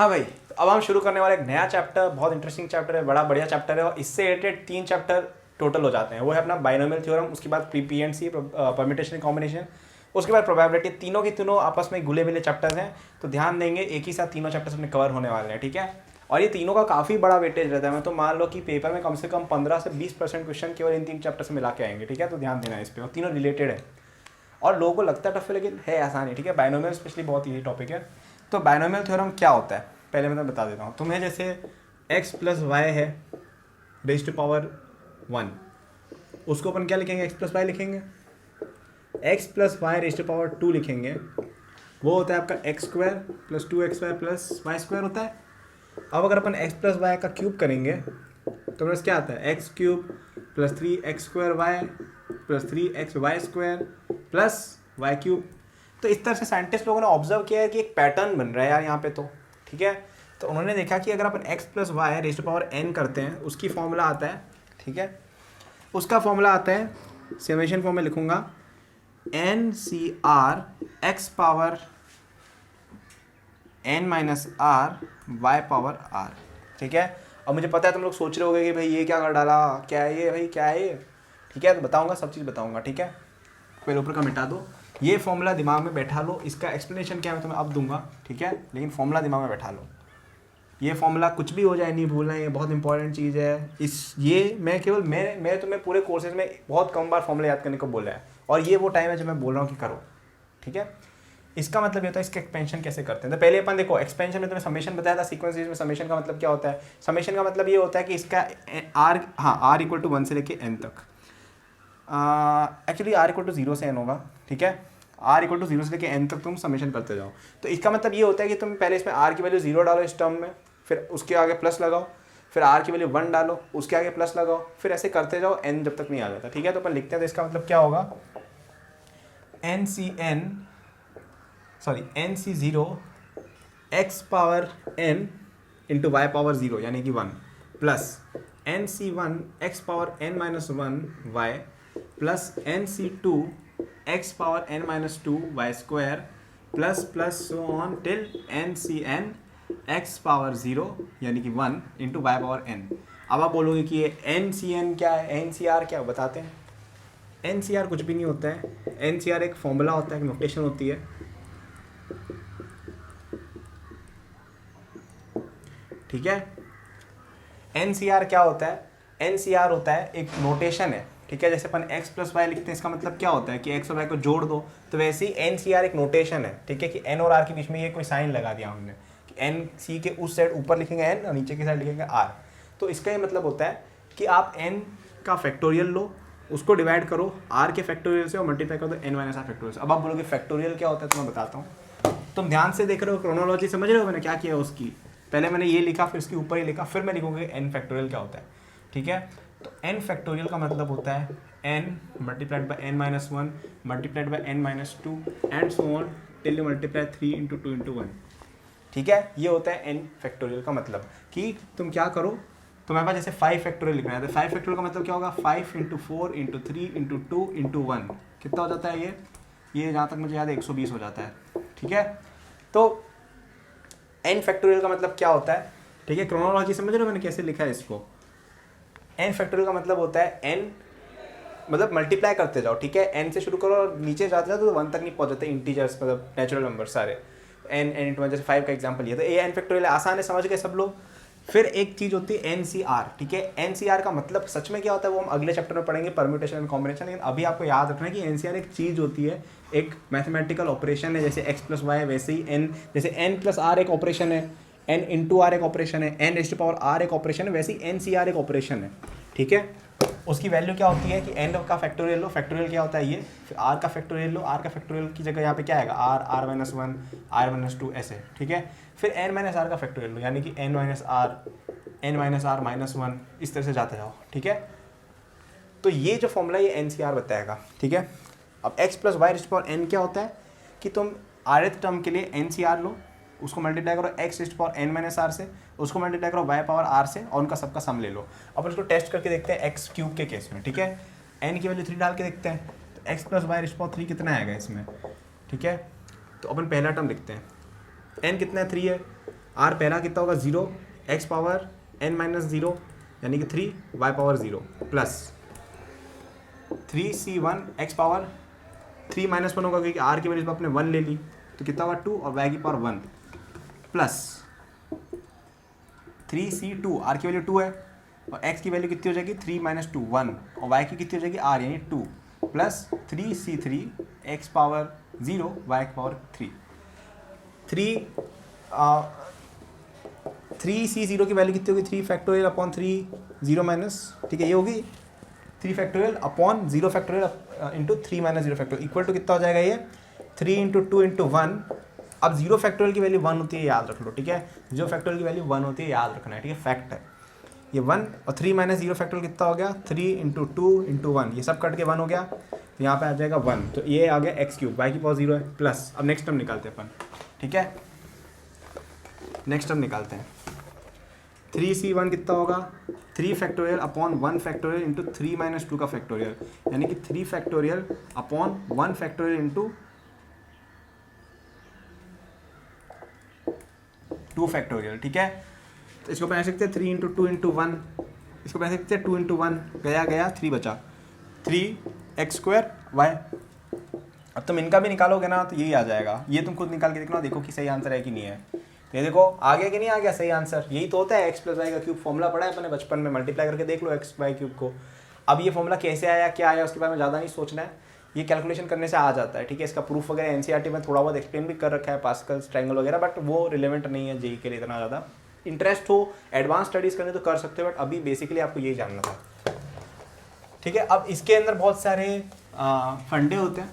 हाँ भाई, तो अब हम शुरू करने वाले एक नया चैप्टर, बहुत इंटरेस्टिंग चैप्टर है, बड़ा बढ़िया चैप्टर है और इससे रिलेटेड 3 चैप्टर टोटल हो जाते हैं। वो है अपना बाइनोमियल थ्योरम, उसके बाद पीएनसी परम्यूटेशन कॉम्बिनेशन, उसके बाद प्रोबेबिलिटी। तीनों के तीनों आपस में घुले मिले चैप्टर्स हैं, तो ध्यान देंगे एक ही साथ तीनों चैप्टर्स अपने कवर होने वाले हैं, ठीक है। और ये तीनों का काफ़ी बड़ा वेटेज रहता है। मैं तो मान लो कि पेपर में कम से कम 15 से 20% क्वेश्चन केवल इन 3 चैप्टर से मिला के आएंगे, ठीक है। तो ध्यान देना इस पर, और तीनों रिलेटेड है और लोगों को लगता है टफ है, लेकिन है आसान ही, ठीक है। बाइनोमियल स्पेशली बहुत ईजी टॉपिक है। तो बाइनोमियल थ्योरम क्या होता है पहले मैं बता देता हूँ तुम्हें। जैसे x प्लस वाई है रेज़ टू पावर 1, उसको अपन क्या लिखेंगे, x प्लस वाई लिखेंगे। x plus Y raise to power 2 लिखेंगे, वो होता है आपका एक्स स्क्वायर प्लस 2xy प्लस वाई स्क्वायर होता है। अब अगर अपन x प्लस वाई का क्यूब करेंगे तो बस क्या आता है, X cube plus 3x square Y plus 3x Y square plus Y cube. तो इस तरह से साइंटिस्ट लोगों ने ऑब्जर्व किया है कि एक पैटर्न बन रहा है यार यहाँ पे, तो ठीक है। तो उन्होंने देखा कि अगर अपन x plus Y raise to power n करते हैं, उसकी फॉर्मूला आता है, ठीक है। उसका फॉर्मूला आता है, समेशन फॉर्म में लिखूंगा, N C R X power n minus R Y power r, ठीक है। और मुझे पता है तुम लोग सोच रहे होगे कि भाई ये क्या कर डाला, क्या है ये भाई, क्या है ये, ठीक है। तो बताऊंगा, सब चीज़ बताऊंगा, ठीक है। पहले ऊपर का मिटा दो, ये फॉर्मूला दिमाग में बैठा लो। इसका एक्सप्लेनेशन क्या है मैं तुम्हें अब दूंगा, ठीक है, लेकिन फॉर्मूला दिमाग में बैठा लो। ये फॉर्मूला कुछ भी हो जाए नहीं भूलना, ये बहुत इंपॉर्टेंट चीज़ है। ये मैं केवल मैं तुम्हें पूरे कोर्सेज में बहुत कम बार फॉर्मूला याद करने को बोला है, और ये वो टाइम है जब मैं बोल रहा हूँ कि करो, ठीक है। इसका मतलब ये होता है इसका एक्सपेंशन कैसे करते हैं। तो पहले अपन देखो, एक्सपेंशन में तुम्हें समेशन बताया था सीक्वेंस में। समेशन का मतलब क्या होता है, समेशन का मतलब ये होता है कि इसका आर, हाँ, आर इक्वल टू 1 से लेके n तक, एक्चुअली आर इक्वल टू 0 से n होगा, ठीक है। आर इक्वल टू 0 से लेके n तक तुम समेशन करते जाओ। तो इसका मतलब ये होता है कि तुम पहले इसमें आर की वैल्यू 0 डालो इस टर्म में, फिर उसके आगे प्लस लगाओ, फिर आर की वैल्यू 1 डालो, उसके आगे प्लस लगाओ, फिर ऐसे करते जाओ n जब तक नहीं आ जाता, ठीक है। तो अपन लिखते हैं, तो इसका मतलब क्या होगा, N C 0 X power n into Y power 0 यानी कि 1 plus N C 1 X power n minus 1 Y plus N C 2 X power n minus 2 Y square plus plus so on till N C N X power 0 यानी कि 1 into Y power n। अब आप बोलोगे कि ये N C N क्या है, N C are क्या है, बताते हैं। एन सी आर कुछ भी नहीं होता है, एन सी आर एक फॉर्मूला होता है, एक नोटेशन होती है, ठीक है। एन सी आर क्या होता है, एन सी आर होता है एक नोटेशन है, ठीक है। जैसे अपन x प्लस वाई लिखते हैं, इसका मतलब क्या होता है कि x और y को जोड़ दो, तो वैसे ही एन सी आर एक नोटेशन है, ठीक है, कि n और r के बीच में ये कोई साइन लगा दिया हमने कि एन सी के उस साइड ऊपर लिखेंगे n और नीचे की साइड लिखेंगे r। तो इसका ये मतलब होता है कि आप n का फैक्टोरियल लो, उसको डिवाइड करो r के फैक्टोरियल से और मल्टीप्लाई कर दो n माइनस आर फैक्टोरियल से। अब आप बोलोगे फैक्टोरियल क्या होता है, तो मैं बताता हूँ। तुम ध्यान से देख रहे हो, क्रोनोलॉजी समझ रहे हो मैंने क्या किया उसकी। पहले मैंने ये लिखा, फिर इसके ऊपर ही लिखा, फिर मैं लिखूंगा n फैक्टोरियल क्या होता है, ठीक है। तो n फैक्टोरियल का मतलब होता है n multiplied by n minus 1 multiplied by n minus 2 and so on till you multiply 3 into 2 into 1, ठीक है। ये होता है n फैक्टोरियल का मतलब कि तुम क्या करो, तुम्हारे पास जैसे 5 फैक्टोरियल लिखना है, तो 5 फैक्टोरियल का मतलब क्या होगा, 5 इंटू 4 इंटू 3 इंटू 2 इंटू 1 कितना हो जाता है ये जहाँ तक मुझे याद है 120 हो जाता है, ठीक है। तो n फैक्टोरियल का मतलब क्या होता है, ठीक है। क्रोनोलॉजी समझ रहे हो मैंने कैसे लिखा है इसको। n फैक्टोरियल का मतलब होता है n मतलब मल्टीप्लाई करते जाओ, ठीक है। n से शुरू करो और नीचे जाते जाओ तो 1 तक नहीं पहुंचते, इंटीजर्स मतलब नेचुरल नंबर सारे, n इंटू 1, जैसे 5 का एग्जांपल लिया, तो ये n फैक्टोरियल आसान है, समझ गए सब लोग। फिर एक चीज़ होती है NCR, ठीक है। NCR का मतलब सच में क्या होता है वो हम अगले चैप्टर में पढ़ेंगे, परम्यूटेशन एंड कॉम्बिनेशन। लेकिन अभी आपको याद रखना है कि NCR एक चीज़ होती है, एक मैथमेटिकल ऑपरेशन है। जैसे x प्लस वाई वैसे ही n, जैसे n प्लस आर एक ऑपरेशन है, n इंटू आर एक ऑपरेशन है, n raise to power r एक ऑपरेशन है, वैसे ही NCR एक ऑपरेशन है, ठीक है। उसकी वैल्यू क्या होती है कि n का फैक्टोरियल लो, फैक्टोरियल क्या होता है ये, फिर r का फैक्टोरियल लो, r का फैक्टोरियल की जगह यहाँ पे क्या आएगा, r माइनस 1 r माइनस 2 ऐसे, ठीक है। फिर n माइनस आर का फैक्टोरियल लो, यानी कि n माइनस आर माइनस 1, इस तरह से जाते जाओ, ठीक है। तो ये जो फॉर्मूला ये NCR बताएगा, ठीक है। अब x plus Y raise to power n क्या होता है कि तुम rth टर्म के लिए NCR लो, उसको मल्टीप्लाई करो x raise to power n minus R से, उसको मल्टीप्लाई करो y पावर r से, और उनका सबका सम ले लो। अब उसको टेस्ट करके देखते हैं x क्यूब के केस में, ठीक है। n की वैल्यू 3 डाल के देखते हैं, तो x plus Y raise to power 3 कितना आएगा इसमें, ठीक है। तो अपन पहला टर्म लिखते हैं, n कितना है 3 है, आर पहला कितना होगा 0, एक्स पावर n माइनस 0 यानी कि 3, Y power 0 plus 3c1 X power 3 minus 1 होगा क्योंकि आर की वैल्यू आपने 1 ले ली तो कितना होगा 2 और वाई की पावर 1 प्लस 3c2 आर की वैल्यू 2 है और x की वैल्यू कितनी हो जाएगी 3 माइनस 2 1 और y की कितनी हो जाएगी r यानी 2 plus 3c3 x power 0 y की पावर 3c0 की वैल्यू कितनी होगी 3 फैक्टोरियल अपॉन 3 0 माइनस, ठीक है ये होगी 3 factorial upon 0 factorial into 3 minus 0 factorial equal to कितना हो जाएगा ये 3 इंटू 2 इंटू 1। अब 0 फैक्टोरियल की वैल्यू 1 होती है याद रख लो, ठीक है 0 फैक्टोरियल की वैल्यू 1 होती है याद रखना है, ठीक है फैक्ट है ये 1 और 3 माइनस 0 फैक्टोरियल कितना हो गया 3 इंटू 2 इंटू 1 ये सब कट के 1 हो गया तो यहाँ पे आ जाएगा 1 तो ये आ गया एक्स क्यूब वाई की पावर 0 है प्लस अब नेक्स्ट टर्म निकालते हैं अपन, ठीक है नेक्स्ट टर्म निकालते हैं 3c1 कितना होगा 3 factorial upon 1 factorial into 3 minus 2 का फैक्टोरियल यानी कि 3 factorial upon 1 factorial into 2 factorial, ठीक है तो इसको बना सकते हैं 3 इंटू 2 इंटू 1, इसको बना सकते हैं 2 इंटू 1 गया 3 बचा 3x² y। अब तुम इनका भी निकालोगे ना तो यही आ जाएगा, ये तुम खुद निकाल के देखना देखो कि सही आंसर है कि नहीं है। ये देखो आ गया कि नहीं आ गया सही आंसर, यही तो होता है x प्लस वाई का क्यूब फॉर्मूला पढ़ा है अपने बचपन में, मल्टीप्लाई करके देख लो x वाई क्यूब को। अब ये फॉर्मूला कैसे आया क्या आया उसके बारे में ज़्यादा नहीं सोचना है, ये कैलकुलेशन करने से आ जाता है, ठीक है इसका प्रूफ वगैरह एनसीईआरटी में थोड़ा बहुत एक्सप्लेन भी कर रखा है पास्कल्स ट्रायंगल वगैरह, बट वो रिलेवेंट नहीं है जेई के लिए इतना ज़्यादा। इंटरेस्ट हो एडवांस स्टडीज़ करने तो कर सकते हो बट अभी बेसिकली आपको यही जानना था, ठीक है। अब इसके अंदर बहुत सारे फंडे होते हैं,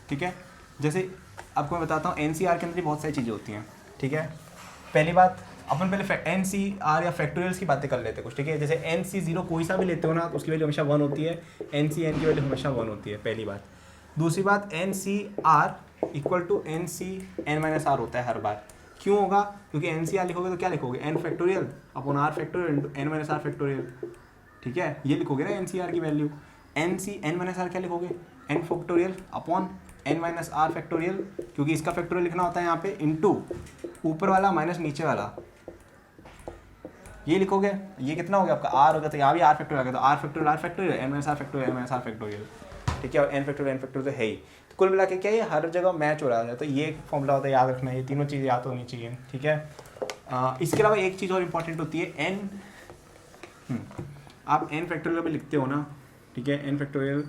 ठीक है जैसे आपको मैं बताता हूँ एनसीआर के अंदर बहुत सारी चीज़ें होती हैं, ठीक है। पहली बात अपन पहले एनसीआर या फैक्टोरियल्स की बातें कर लेते हैं कुछ, ठीक है जैसे NC0 कोई सा भी लेते हो ना तो उसकी वैल्यू हमेशा 1 होती है, NCN की वैल्यू हमेशा 1 होती है, पहली बात। दूसरी बात NCR इक्वल टू NCN-R होता है हर बार, क्यों होगा क्योंकि NCR लिखोगे तो क्या लिखोगे n factorial upon r factorial into n-r factorial, ठीक है ये लिखोगे ना NCR की वैल्यू। NCN-R क्या लिखोगे n factorial upon n-r factorial, क्योंकि इसका फैक्टोरियल लिखना होता है यहाँ पे इंटू ऊपर वाला माइनस नीचे वाला, ये लिखोगे ये कितना हो गया आपका r होगा तो यहाँ भी r फैक्टोरियल आ गया तो r factorial n-r factorial n-r factorial, ठीक है और n फैक्टोरियल तो है ही। तो कुल मिला के क्या ये हर जगह मैच हो रहा है, तो ये फॉर्मूला होता है याद रखना है, ये तीनों चीज़ें याद होनी चाहिए, ठीक है। इसके अलावा एक चीज़ और इम्पॉर्टेंट होती है n, आप n फैक्टोरियल भी लिखते हो ना, ठीक है n फैक्टोरियल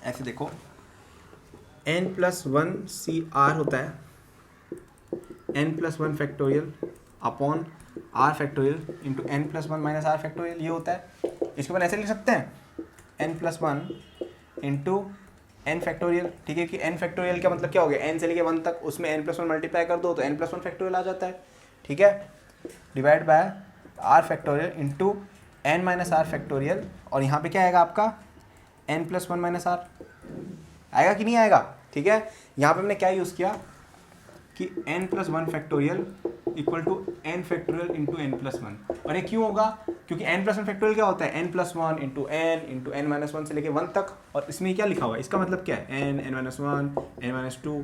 ऐसे देखो n+1 CR होता है n+1 factorial upon r factorial into n+1 minus r factorial ये होता है। इसको अपन ऐसे लिख सकते हैं n+1 इंटू n फैक्टोरियल, ठीक है कि n फैक्टोरियल का मतलब क्या हो गया n से लेके 1 तक, उसमें n+1 मल्टीप्लाई कर दो तो n+1 फैक्टोरियल आ जाता है, ठीक है divide by r factorial into n-r factorial और यहाँ पे क्या आएगा आपका n+1 माइनस r आएगा कि नहीं आएगा, ठीक है। यहाँ पे हमने क्या यूज़ किया कि n+1 factorial equal to n factorial into n+1, और ये क्यों होगा क्योंकि n+1 फैक्टोरियल क्या होता है n+1 इंटू n से लेके 1 तक, और इसमें क्या लिखा हुआ है इसका मतलब क्या है n-1 n-2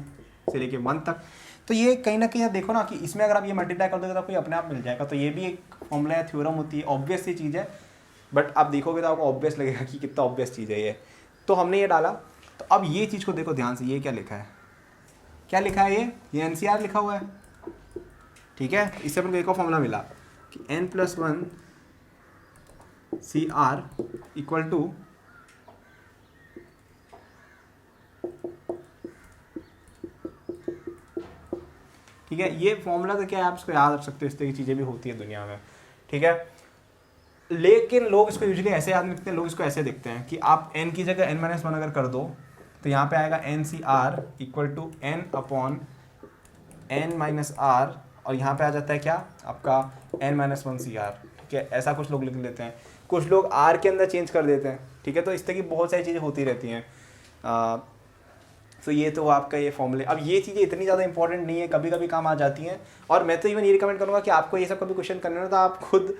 से लेके 1 तक। तो ये कहीं ना कहीं देखो ना कि इसमें अगर आप ये मल्टीप्लाई कर दोगे तो आपको अपने आप मिल जाएगा, तो ये भी एक फॉर्मूला या थ्योरम होती है, ऑब्वियस सी चीज़ है बट आप देखोगे तो आपको ऑब्वियस लगेगा कि कितना ऑब्वियस चीज़ है ये। तो हमने ये डाला, तो अब ये चीज़ को देखो ध्यान से, ये क्या लिखा है, क्या लिखा है ये एनसीआर लिखा हुआ है, ठीक है। इससे अपन को एक और फॉर्मूला मिला कि n+1 CR इक्वल टू ठीक है। ये फॉर्मूला तो क्या है आप इसको याद रख सकते हो, इस तरह की चीज़ें भी होती है दुनिया में, ठीक है। लेकिन लोग इसको यूजुअली ऐसे याद नहीं रखते हैं, लोग इसको ऐसे देखते हैं कि आप n की जगह n-1 अगर कर दो तो यहाँ पे आएगा NCR equal to n upon n-r और यहाँ पे आ जाता है क्या आपका n-1 CR, ठीक है ऐसा कुछ लोग लिख लेते हैं, कुछ लोग r के अंदर चेंज कर देते हैं, ठीक है। तो इस तरह की बहुत सारी चीज़ें होती रहती हैं। तो ये तो आपका ये फॉर्मूले, अब ये चीज़ें इतनी ज़्यादा इंपॉर्टेंट नहीं है, कभी कभी काम आ जाती हैं, और मैं तो इवन ये रिकमेंड करूँगा कि आपको ये सब कभी क्वेश्चन करना है तो आप खुद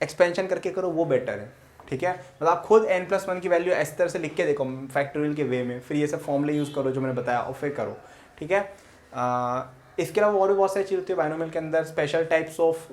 एक्सपेंशन करके करो, वो बेटर है, ठीक है। मतलब आप खुद n+1 की वैल्यू इस तरह से लिख के देखो फैक्टोरियल के वे में, फिर ये सब फॉर्मूले यूज़ करो जो मैंने बताया और फिर करो, ठीक है। इसके अलावा और भी बहुत सारी चीज़ होती है बाइनोमियल के अंदर, स्पेशल टाइप्स ऑफ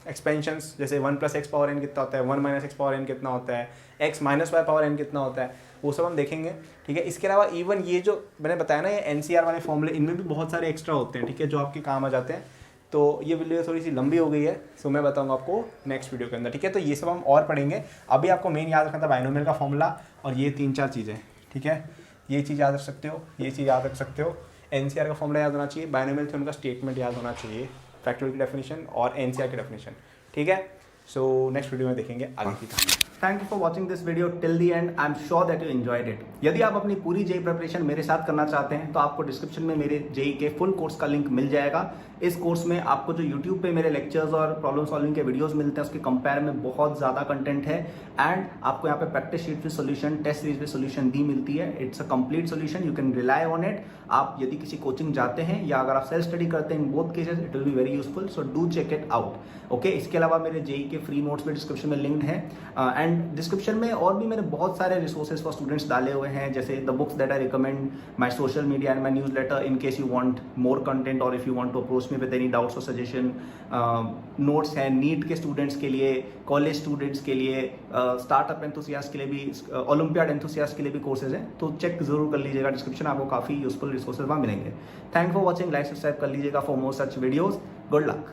एक्सपेंशंस, जैसे 1 + x पावर n कितना होता है, 1 - x पावर n कितना होता है, x - y पावर n कितना होता है, वो सब हम देखेंगे, ठीक है। इसके अलावा इवन ये जो मैंने बताया ना, ये NCR वाले फॉर्मूले, इनमें भी बहुत सारे एक्स्ट्रा होते हैं, ठीक है, जो आपके काम आ जाते हैं। तो ये वीडियो थोड़ी सी लंबी हो गई है, सो मैं बताऊंगा आपको नेक्स्ट वीडियो के अंदर, ठीक है। तो ये सब हम और पढ़ेंगे। अभी आपको मेन याद रखना था बाइनोमियल का फॉर्मूला और ये 3-4 चीज़ें, ठीक है। ये चीज़ याद रख सकते हो, ये चीज़ याद रख सकते हो, NCR का फॉर्मूला याद होना चाहिए, बाइनोमियल थ्योरम का स्टेटमेंट याद होना चाहिए, फैक्टोरियल की डेफिनेशन और NCR की डेफिनेशन, ठीक है। सो नेक्स्ट वीडियो में देखेंगे आगे की कहानी। Thank you for watching this video till the end. I am sure that you enjoyed it. यदि आप अपनी पूरी जेई प्रिपरेशन मेरे साथ करना चाहते हैं तो आपको डिस्क्रिप्शन में मेरे जेई के फुल कोर्स का लिंक मिल जाएगा। इस कोर्स में आपको जो यूट्यूब पे मेरे लेक्चर्स और प्रॉब्लम सॉल्विंग के वीडियोस मिलते हैं उसके कंपेयर में बहुत ज़्यादा कंटेंट है, एंड आपको यहाँ पे practice sheet with solution, test series with solution भी मिलती है। It's a complete solution, you can rely on it. आप यदि किसी कोचिंग जाते हैं या अगर आप सेल्फ स्टडी करते हैं, in both cases it will be very useful, so do check it out. Okay, इसके अलावा मेरे जेई के फ्री नोट्स भी डिस्क्रिप्शन में लिंक्ड है, एंड डिस्क्रिप्शन में और भी मैंने बहुत सारे रिसोर्सेज फॉर स्टूडेंट्स डाले हुए हैं, जैसे the books that I recommend, my social media and my newsletter in case you want more content और if you want to approach me with any doubts और सजेशन। नोट्स हैं नीट के students के लिए, कॉलेज स्टूडेंट्स के लिए, startup enthusiast के लिए भी, ओलंपियाड एंथुसियास्ट के लिए भी कोर्सेज हैं, तो चेक जरूर कर लीजिएगा डिस्क्रिप्शन, आपको काफ़ी यूजफुल रिसोर्सेज वहाँ मिलेंगे। Thank for watching, like subscribe कर लीजिएगा for more such videos. Good luck.